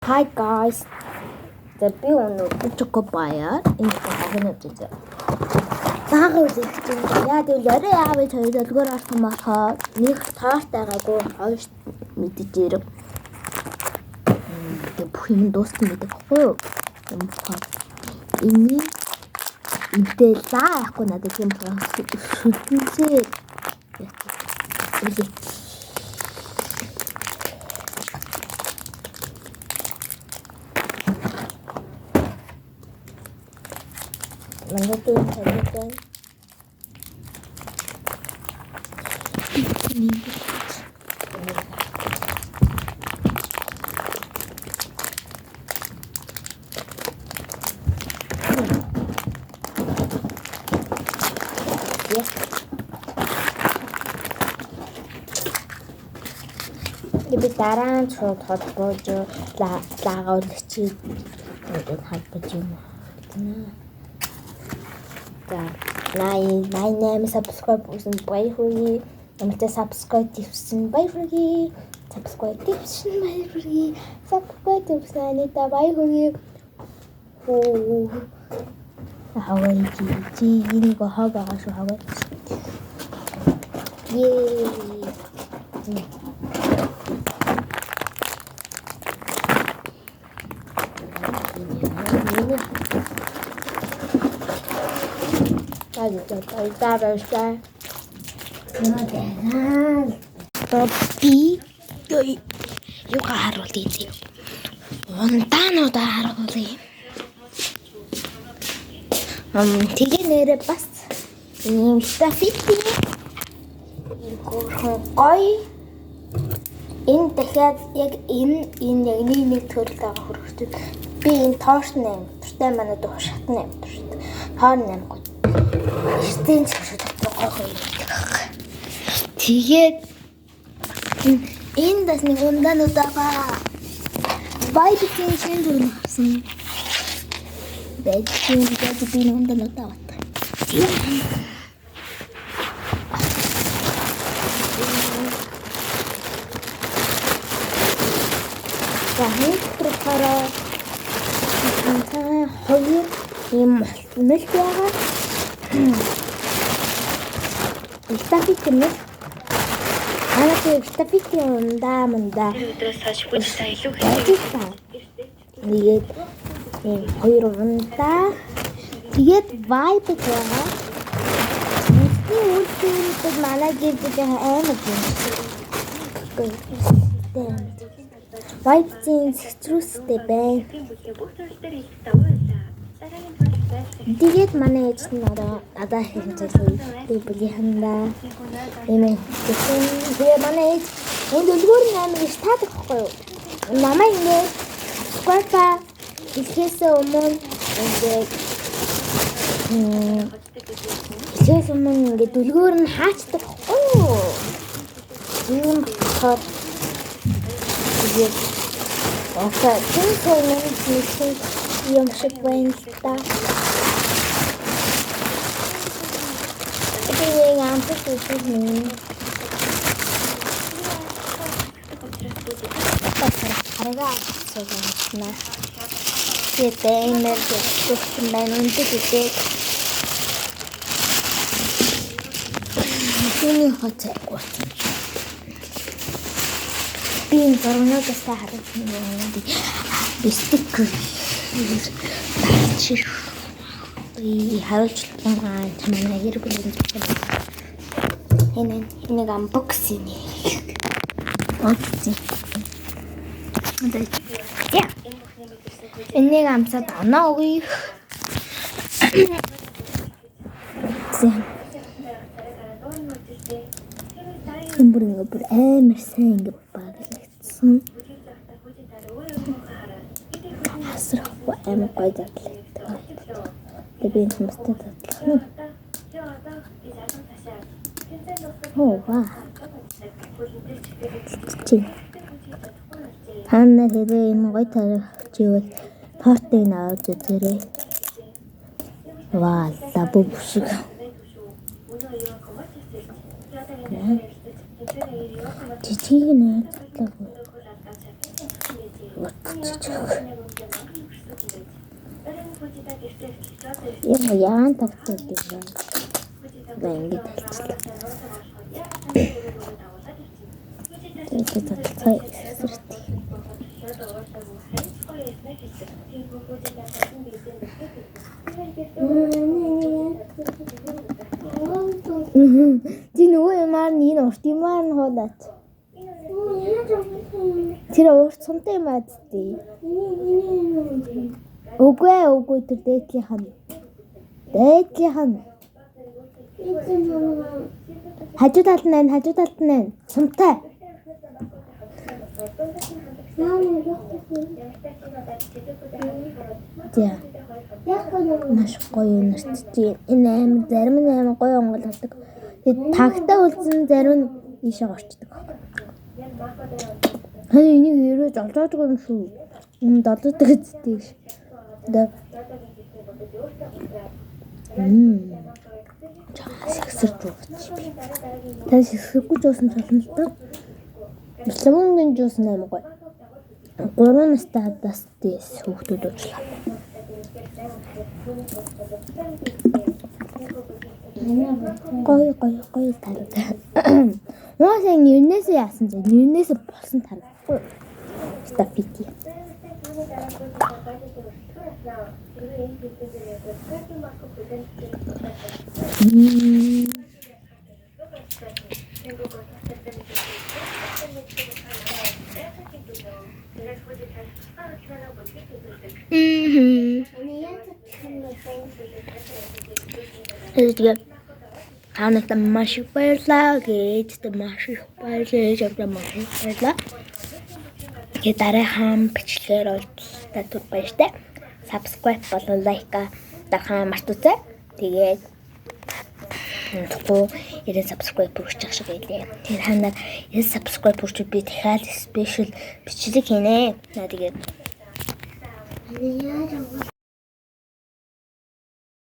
Hi guys. The bill took a buyer in the яа тэгэл орой аавч хоёр долгоор алсан бахаа нэг таартайгаагүй хойш мэдэж ирв. Тэг бүх юм дууссан гэдэг баггүй юу? Эний интэл заахгүй надад юм шүтэнсээ. Manggapin sajakan. Lebih tarang hot bojo lagaw lecit untuk hot bojo. My name is subscribe usin bayhuri. Namanya subscribe tipsin bayhuri. Subscribe tipsin bayhuri. Subscribe tipsin ita bayhuri. Oh, hawai ji ini ko haga kaso hawai. Yay. Taruhkan. Tapi yuk harus itu. Ontano taruhin. Tiga nere pas. Ini stafiti. Koi. In tehat яг энэ яг нэг төрөлтэй хөрөгчд би энэ тоош нэм. Тэртээ манай дуу шатна юм шүү дээ. Тоор нэм. Стен чашатай. Тэгээд энэ дэс нэг ундаануудаа байбитийн шинэ төрөл авсан. Байбитийн ундаануудаа бат. Захин прохороо хоёр юм мэлт яагаад стафити мэл анаа стафити мандаа өдрөөс хойш хүн сайн илүү хэрэгтэй. Тэгээд ийм хоёр ундаа тэгээд вайб байгаа. Бидний үйлдвэрлэлд манай гэрдээ амар юм. Вайбын стрүүстэй байна. Тэгээд манай ээж нь надад хэлжээ. Би бүлийнхандаа эмээ гэсэн. Тэгээд манай ээж энэ дөлгөөр нь амар их таадаг байхгүй юу? Намайг ингэ сквата ихээс өмнө ингэ дөлгөөр нь хаачдаг байхгүй юу? Ийм болохоор тэгээд тийм юм шиг байна л та. Тэгээд амтд үгүй. Харгаа цогцолно. Тэгээд энерги төгсөн байна үнэхээр. Тэний хоцоо. Би энэ зурнуудаас харах юм. Бистик. И харуулсан манай гэр бүлийн энийг unboxing. Энийг амсаад оноо өгье. Сэмбэрэн бүр амар сайн ингэ баглагдсан. Асрахгүй амар гоё задлаа. Тэгээд энэ хүмүүстэй задлах. Ваа. Ханна хэрвээ энэ гоё тарих живэл тортыг наваад үзээрэй. Ваа, лабу шиг. Жижиг нэ задлаа. Юм яан тавтай юм. Ингээд хэлчихлээ. Тэгээд цай эсэрт. Ти нөгөө юмар энэ урт юмар нь хуулаач. Тэр урт сумтай юм аа тий. Үгүй тэр дээдлийнх нь. Хажуу талд нь сумтай. Яа. Маш гоё нэрчтэй. Энэ аим зарим нь аим гоё онголдог. Тэгээд тагтаа үлдсэн зарим нь ийшээ орчдөг. Хаа энийг ерөөж олж байгаа юм шүү. Энэ доддог гэдэгтэй. Сэгсэрч ууч. Та сэгсэргүй жуусан боломжтой. Исламын жуус нээр гоё. 3 настай хадастай хүүхдүүд уучлаа. Гоё тариг. Уусаа нэрнээсээ яасан зэ? Нэрнээсээ болсон тариггүй. Стафики. Тэгээд хаанаас маш их баярлаа гэж баярлаа. Тэгээд дараахан бичлэгээр олдолтой түр баяртай. Subscribe болон лайка дахин мартуцай. Тэгээд энэ subscribe бүрчих шиг байлээ. Тэр ханаа энэ subscribe бүрч би дахиад special бичлэг хийнэ. Тэгээд